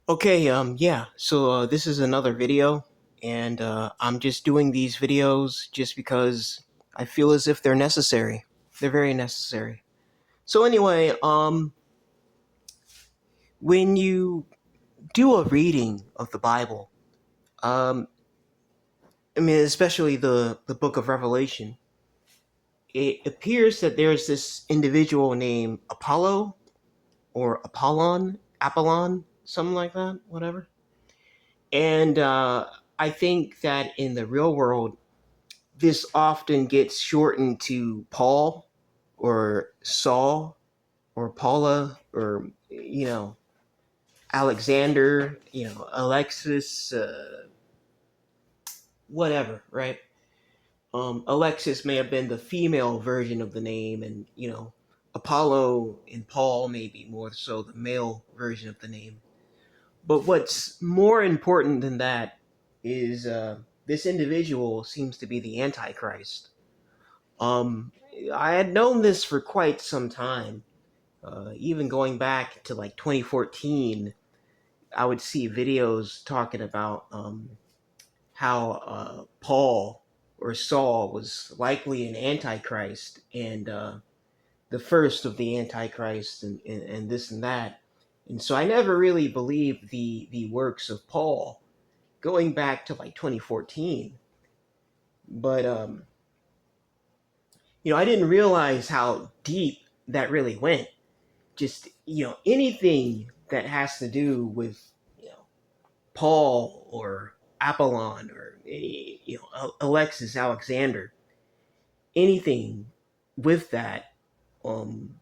Okay, yeah, so this is another video, and I'm just doing these videos just because I feel as if they're necessary. They're very necessary. So anyway, when you do a reading of the Bible, um, I mean, especially the book of Revelation, it appears that there's this individual named Apollo or Apollon, something like that, whatever. And I think that in the real world, this often gets shortened to Paul or Saul or Paula or Alexander, Alexis, whatever, right? Alexis may have been the female version of the name, and Apollo and Paul may be more so the male version of the name. But what's more important than that is this individual seems to be the Antichrist. Um, I had known this for quite some time. Even going back to like 2014, I would see videos talking about how Paul or Saul was likely an antichrist and the first of the antichrist and this and that. And so I never really believed the works of Paul going back to like 2014. But I didn't realize how deep that really went. Just anything that has to do with Paul or Apollon or Alexis Alexander, anything with that, um,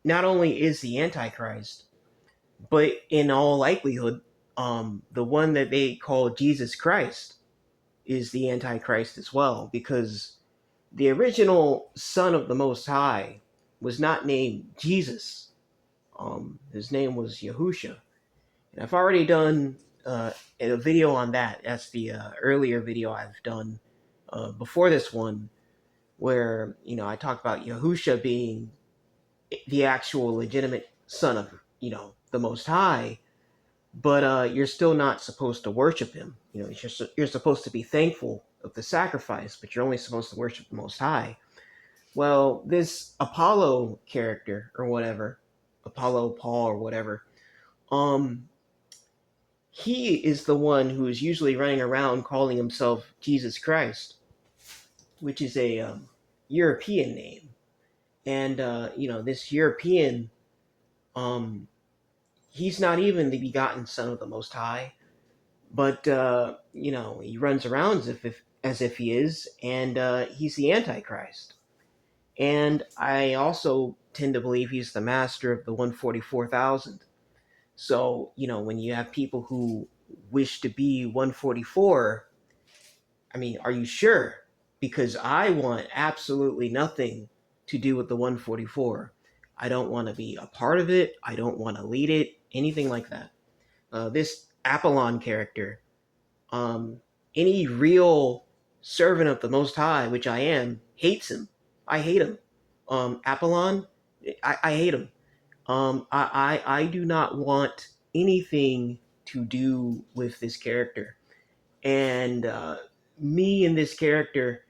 not only is the Antichrist, but in all likelihood, the one that they call Jesus Christ is the Antichrist as well, because the original Son of the Most High was not named Jesus. His name was Yahusha. And I've already done a video on that. That's the earlier video I've done before this one, where I talk about Yahusha being the actual legitimate son of the Most High, but you're still not supposed to worship him. You're supposed to be thankful of the sacrifice, but you're only supposed to worship the Most High. Well, this Apollo character or whatever, Apollo Paul or whatever, um, he is the one who is usually running around calling himself Jesus Christ, which is a European name. And this European, um, he's not even the begotten Son of the Most High, but he runs around as if he is, and he's the Antichrist. And I also tend to believe he's the master of the 144,000. So when you have people who wish to be 144, I mean, are you sure? Because I want absolutely nothing to do with the 144. I don't want to be a part of it. I don't want to lead it. Anything like that. This Apollon character, um, any real servant of the Most High, which I am, hates him. I hate him. Apollon, I hate him. I do not want anything to do with this character. And me and this character,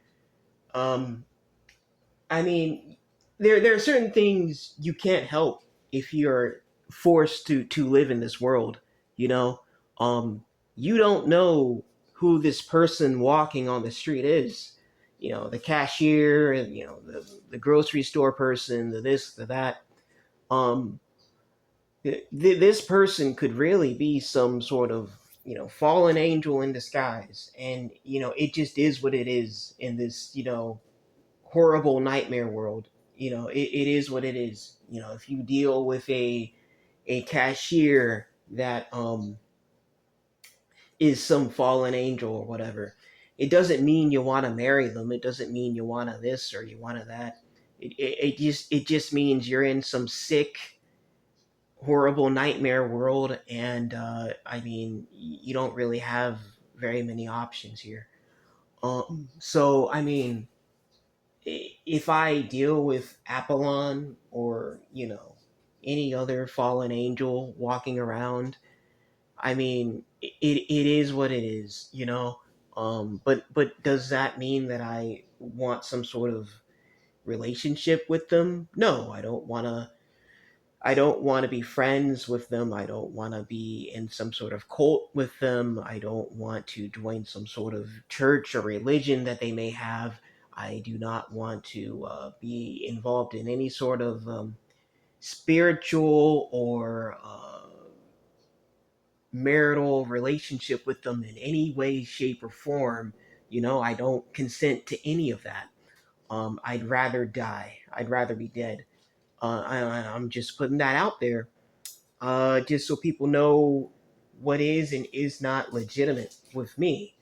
um, I mean, there are certain things you can't help if you're forced to live in this world. You know, you don't know who this person walking on the street is. The cashier, and the grocery store person, the this, the that. Um, this person could really be some sort of fallen angel in disguise, and it just is what it is in this horrible nightmare world. It is what it is. If you deal with a cashier that is some fallen angel or whatever, it doesn't mean you want to marry them. It doesn't mean you want to this or you want to that. It just means you're in some sick, horrible nightmare world, and I mean, you don't really have very many options here. So I mean, if I deal with Apollon or any other fallen angel walking around, I mean, it is what it is, you know. But does that mean that I want some sort of relationship with them? No, I don't want to. I don't want to be friends with them. I don't want to be in some sort of cult with them. I don't want to join some sort of church or religion that they may have. I do not want to be involved in any sort of spiritual or marital relationship with them in any way, shape, or form. You know, I don't consent to any of that. I'd rather die. I'd rather be dead. I'm just putting that out there, just so people know what is and is not legitimate with me.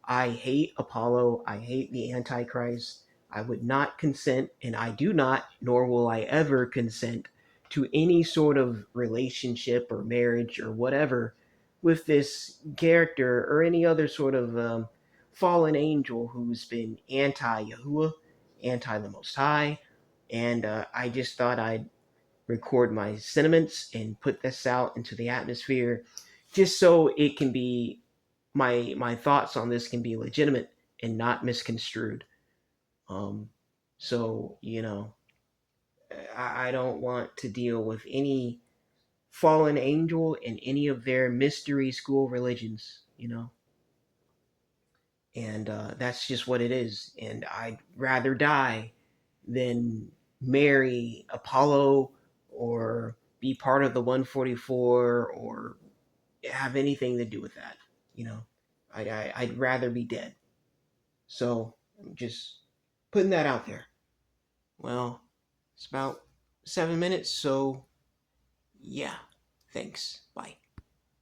I hate Apollo. I hate the Antichrist. I would not consent, and I do not, nor will I ever consent to any sort of relationship or marriage or whatever with this character or any other sort of fallen angel who's been anti Yahuwah, anti the Most High. And I just thought I'd record my sentiments and put this out into the atmosphere just so it can be my thoughts on this can be legitimate and not misconstrued. um so I don't want to deal with any fallen angel in any of their mystery school religions, and that's just what it is, and I'd rather die than marry Apollo or be part of the 144 or have anything to do with that. You know, I'd rather be dead. So I'm just putting that out there. Well, it's about 7 minutes, so yeah. Thanks. Bye.